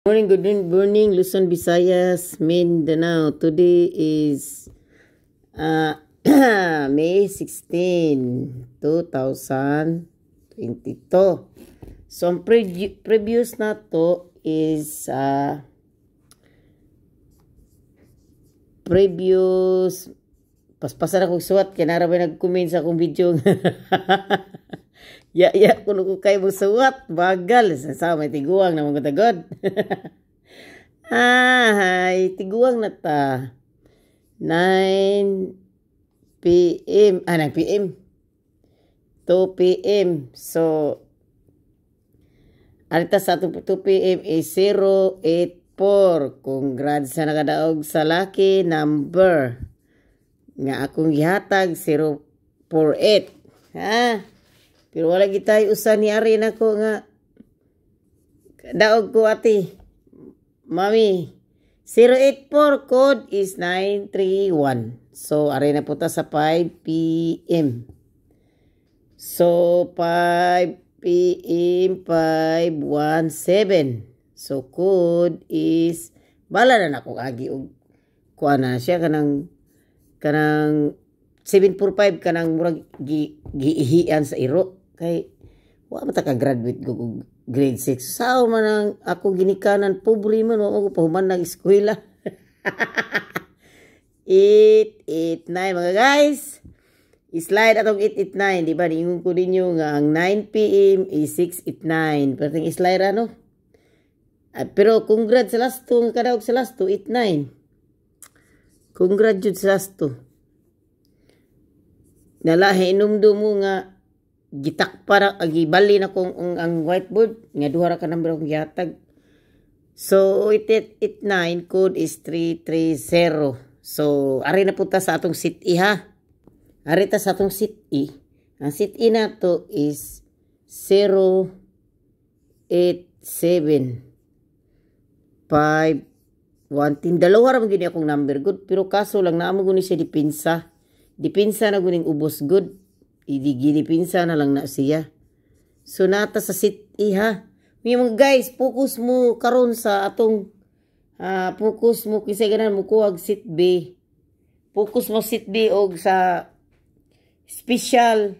Good morning, Luzon, Visayas, Mindanao. Today is May 16, 2022. So, ang previous na to is previous paspasan akong suwat kaya naramay nag-comment sa akong video. Ya, kuno ko kay mo suwat, bagal. Sa may tiguang na mga tagod. Tiguang na ta. 9 p.m. 9 p.m. 2 p.m. So, alita sa 2 p.m. is 084. Congrats sa nakadaog sa lucky number. Nga akong gihatag 048. Ha? Pero wala gitay usan ni Ari na ko nga daog ko ati. Mami, 084 code is 931. So, Ari na puta sa 5 p.m. So, 5 p.m. 517. So, code is bala na ako agi og kuha na siya kanang 745 kanang murag giihian sa iro. Kay wa mata ka graduate ko grade 6. Sao man ang ako ginikanan pobre man wa ko pahuman nag eskwela. 889 mga guys. Slide atong 889 di ba ningon ko ninyo nga ang 9 p.m. is 689. Perting slide ano? Pero congrats sa last nga kadaog sa last 89. Congrats jud sa last nalahi inumdo mo nga gitak para gibali na kong ang whiteboard nga duha ra ka number akong gihatag. So 889 code is 330. So ari na punta sa atong sit E ha. Ari ta sa atong sit E. Ang sit E na to is 087 513. Dalawa ra man gini akong number good pero kaso lang naamo guni siya dipinsa. Dipinsa na guning ubos good. Idipinsa na lang na siya. So nata sa sit E ha. Mga guys, focus mo karon sa atong focus mo kinsa ganan mo kuwag sit B. Focus mo sit B og sa special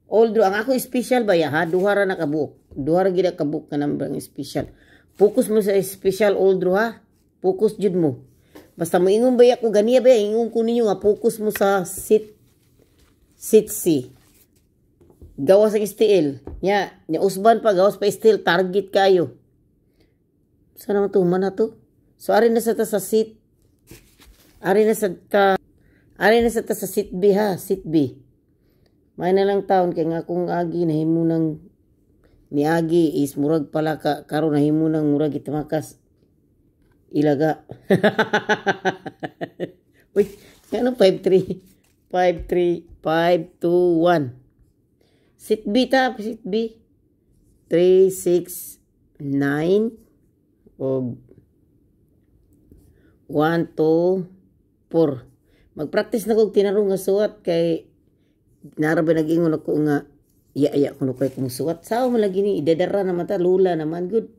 although ang ako special ba ya ha duha ra nakabuok. Duha ra gid kabuok ka number ng special. Focus mo sa special although ha. Focus jud mo. Basta mo ingon ba ako ganiya ba ingon ko ninyo nga focus mo sa sit C. Gawas ang STL. Nya, ni usban pa gawas pa STL target kayo. Sana matuman na to. So ari na sa ta sa sit. Ari na sa ta sa sit B ha, sit B. May na lang taon kay nga kung agi nahimo nang ni agi is murag pala ka karon nahimo nang murag itamakas ilaga. Uy, ano 53 53521. Sit B ta, sit B. 369 o 124. Mag-practice na kog tinarong nga suwat kay narabi nag-ingon ako nga iya kuno kay kung suwat. Sao man lagi ni idadara na mata lula naman good.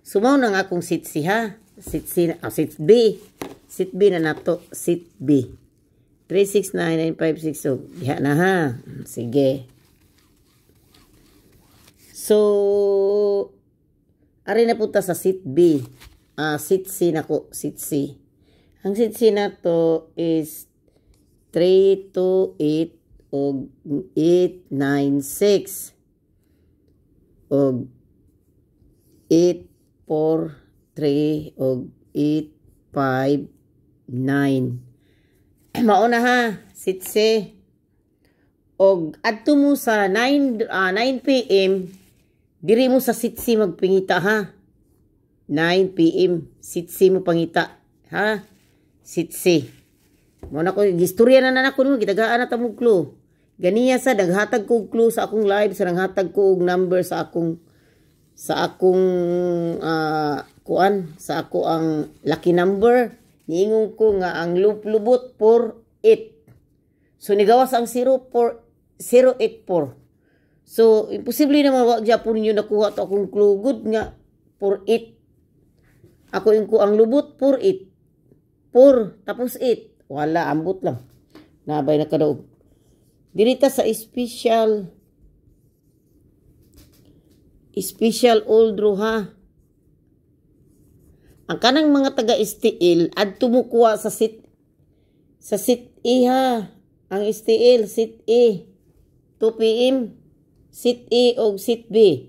Sumaw na nga akong sit C ha. Sit C sit B. Sit B na nato, sit B. 3699560. So, diha na ha. Sige. So, ari na punta sa sit B. Sit C na ko. Sit C. Ang sit C na to is 328 o 896 o 843 o 859. Mauna ha, sit C. Og adto mo sa 9 p.m. diri mo sa sit C magpingita ha. 9 p.m. sit C mo pangita ha. Sit C. Mo na ko gistorya na nako no gitagaan na ta mo clue. Ganiya sa naghatag ko clue sa akong live sa naghatag ko og number sa akong kuan sa ako ang lucky number. Niingon ko nga ang lubot for 8. So, nigawas ang 084. So, imposible naman wag Japon ninyo nakuha to akong clue. Good nga for 8 Ako yung ko ang lubot, 4-8. 4, tapos 8. Wala, ambot lang. Nabay na kadaog. Dirita sa special old draw ha. Ang kanang mga taga-STL, ad tumukuha sa sit A ha. Ang STL, sit A. 2 PM, sit A o sit B.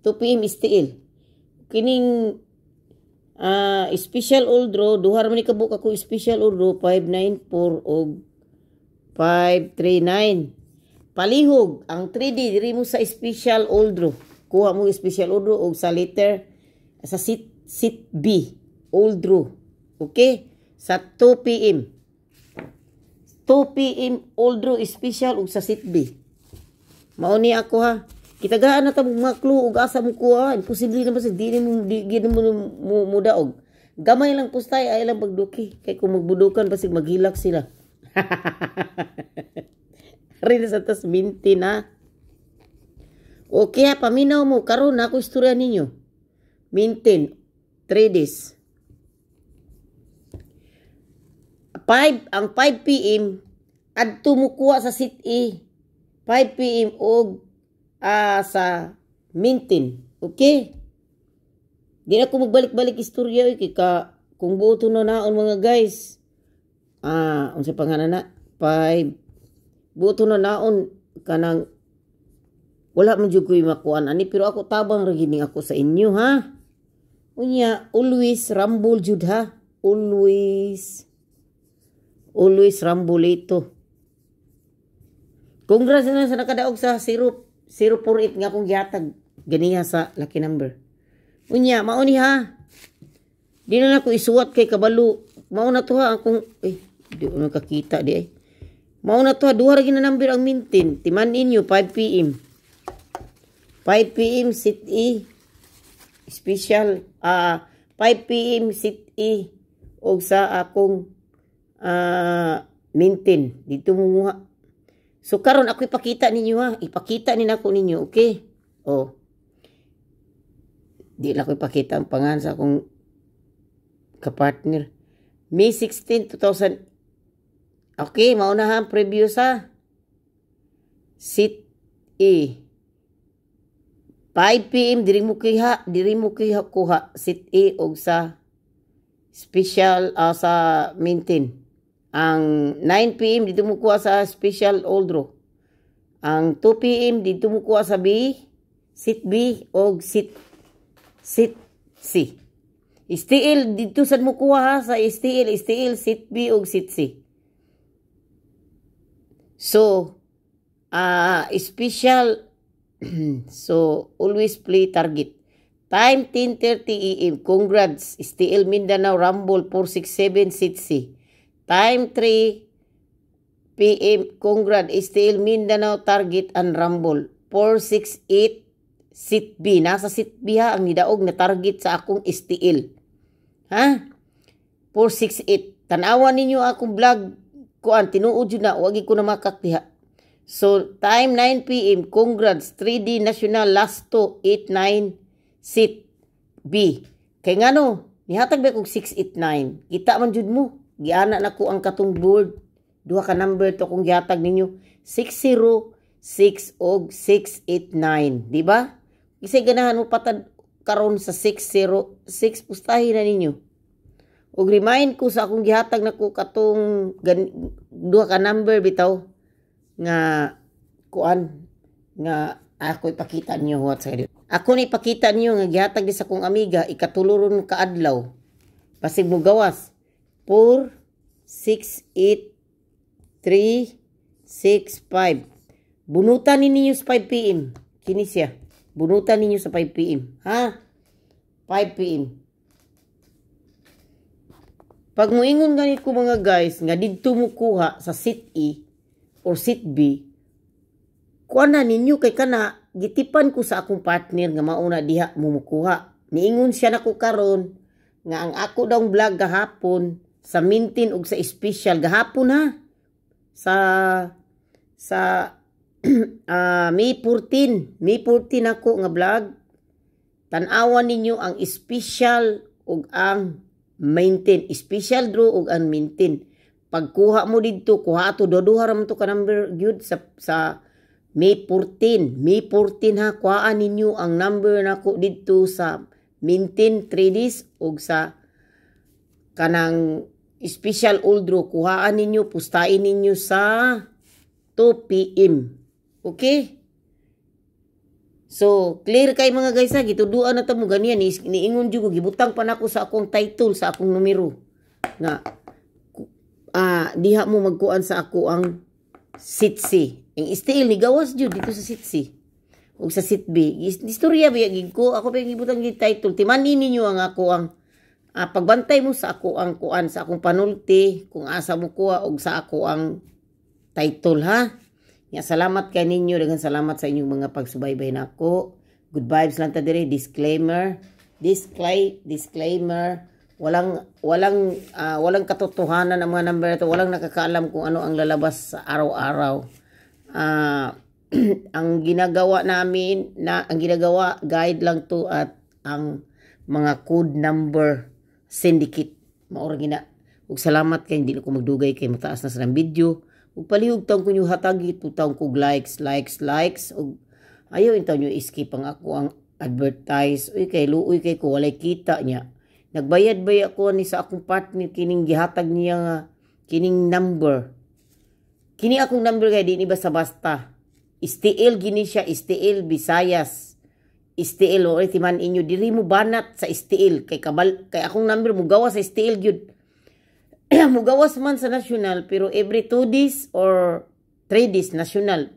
2 PM STL. Kining special old draw, duhar man ikabuk ako special old draw, 594 o 539. Palihog, ang 3D, diri mo sa special old draw. Kuha mo special old draw o sa letter, sa sit B, old draw. Okay? Sa 2 PM. 2 PM old draw special o sa sit B. Mauni ako ha. Kitagaan na tabong mga clue ug asa mo kuha. Imposible naman sa di mo daog. Gamay lang pustay ay lang pagduki. Kay kung magbudukan basig maghilak sila. Rin sa tas minti na. Okay ha, paminaw mo. Karon na ako istorya ninyo. Mintin. 3 days. Ang 5 PM adto mo kuha sa sit A. 5 PM og sa Mintin. Okay? Di na ko magbalik-balik istorya. Kung buo na naon mga guys. Unsa pangalan na? 5. Buo na naon. Kanang wala man dyan ko yung makuan. Pero ako tabang ragining ako sa inyo ha. Unya, always rumble jud ha. Always rumble ito. Congrats na sa nakadaog sa 048 nga kong gihatag ganiha sa lucky number. Unya, mauni ha. Di na ako isuwat kay kabalo. Mauna to ha akong di ko nakakita di ay. Mauna to ha, duha ra gina number ang mintin. Timan inyo 5 PM. 5 PM sit E special 5 PM sit E og sa akong mintin dito mo. So karon ako ipakita ninyo ha. Ipakita ni nako ninyo, okay? Di lang ko ipakita ang pangalan sa akong kapartner. May 16, 2000. Okay, mauna ha preview sa sit A. 5 PM diri mo kiha kuha sit A og sa special sa maintain. Ang 9 PM dito mo kuha sa special old draw. Ang 2 PM dito mo kuha sa B, sit B og sit C. STL dito sad mo kuha ha sa STL sit B og sit C. So special so always play target. Time 10:30 AM. Congrats STL Mindanao Rumble 467 sit C. Time 3 PM. Congrats STL Mindanao Target and Rumble 468 sit B. Nasa sit B ha ang nidaog na target sa akong STL. Ha? 468. Tanawan ninyo akong vlog. Kuan, tinuod yun na. Wagi ko na makak diha. So, time 9 PM. Congrats. 3D National Last 2. 89 sit B. Kay nga no, nihatag ba kong 689. Kita man jud mo. Giana na ko ang katong board. Duha ka number to kung gihatag ninyo. 606 og 689. Diba? Kasi ganahan mo patad karon sa 606. Pustahin na ninyo. Og remind ko sa akong gihatag na ko katong duha ka number bitaw. Nga kuan. Nga ako ipakita niyo what sa dito. Ako na ipakita niyo nga gihatag di sa akong amiga. Ikatuloron ka adlaw. Pasig mo gawas. 4, 6, 8, 3, 6, 5. Bunutan ninyo sa 5 PM. Kini siya. Bunutan ninyo sa 5 PM. Ha? 5 PM. Pag moingon ganit ko mga guys, nga didto mo kuha sa sit E or sit B, kuha na ninyo kay kana, gitipan ko sa akong partner nga mauna diha mo mukuha. Niingon siya na ko karon nga ang ako daw vlog gahapon, sa Mintin ug sa special gahapon ha sa May 14 ako nga vlog. Tan-awan ninyo ang special ug ang maintain, special draw ug ang maintain. Pagkuha mo dito, kuha ato duha ra man to ka number gyud sa May 14. May 14 ha, kuhaan ninyo ang number nako dito sa maintain 3 days ug sa kanang special old draw, kuhaan ninyo, pustain ninyo sa 2 p.m. Okay? So, clear kay mga guys ha, gituduan na tamo ganiyan, niingon jud ko gibutang pa nako sa akong title, sa akong numero. Nga diha mo magkuan sa ako ang sitsi. Ang STL ni gawas jud dito sa sitsi. Ug sa sitbi, istorya ba gid ko, ako pa gibutang gid title. Timani ninyo ang ako ang pagbantay mo sa ako ang kuan sa akong panulti kung asa mo kuha og sa ako ang title ha. Nga salamat kay ninyo, daghang salamat sa inyong mga pagsubaybay nako. Good vibes lang ta dire, disclaimer. Walang katotohanan ang mga number ito. Walang nakakaalam kung ano ang lalabas sa araw-araw. Ang ginagawa namin guide lang to at ang mga code number syndicate maura gina. Ug salamat kay hindi ko magdugay kay mataas na sa video. Ug palihog taong kunyo hatagi taong kog likes ug ayaw intaw nyo skip ang ako ang advertise. Uy kay luoy kay ko walay kita niya. Nagbayad ako ni sa akong partner kining gihatag niya nga kining number. Kini akong number kay di ni basta-basta. STL gini siya, STL Visayas. STL o timan inyo diri mo banat sa STL kay akong number mo gawas sa STL gyud. Mo gawas man sa national pero every 2 days or 3 days national.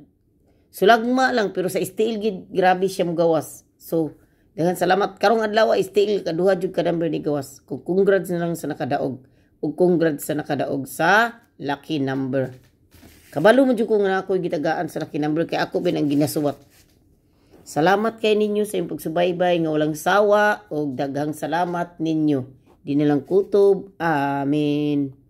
Sulagma lang pero sa STL gid grabe siya mo gawas. So daghang salamat karong adlaw STL kaduha jud ka number ni gawas. Congrats na lang sa nakadaog. Ug congrats sa nakadaog sa lucky number. Kabalo mo jud ko nga ako gitagaan sa lucky number kay ako bin ang ginasuwat. Salamat kay ninyo sa inyong pagsubaybay nga walang sawa ug daghang salamat ninyo. Di na lang kutob. Amen.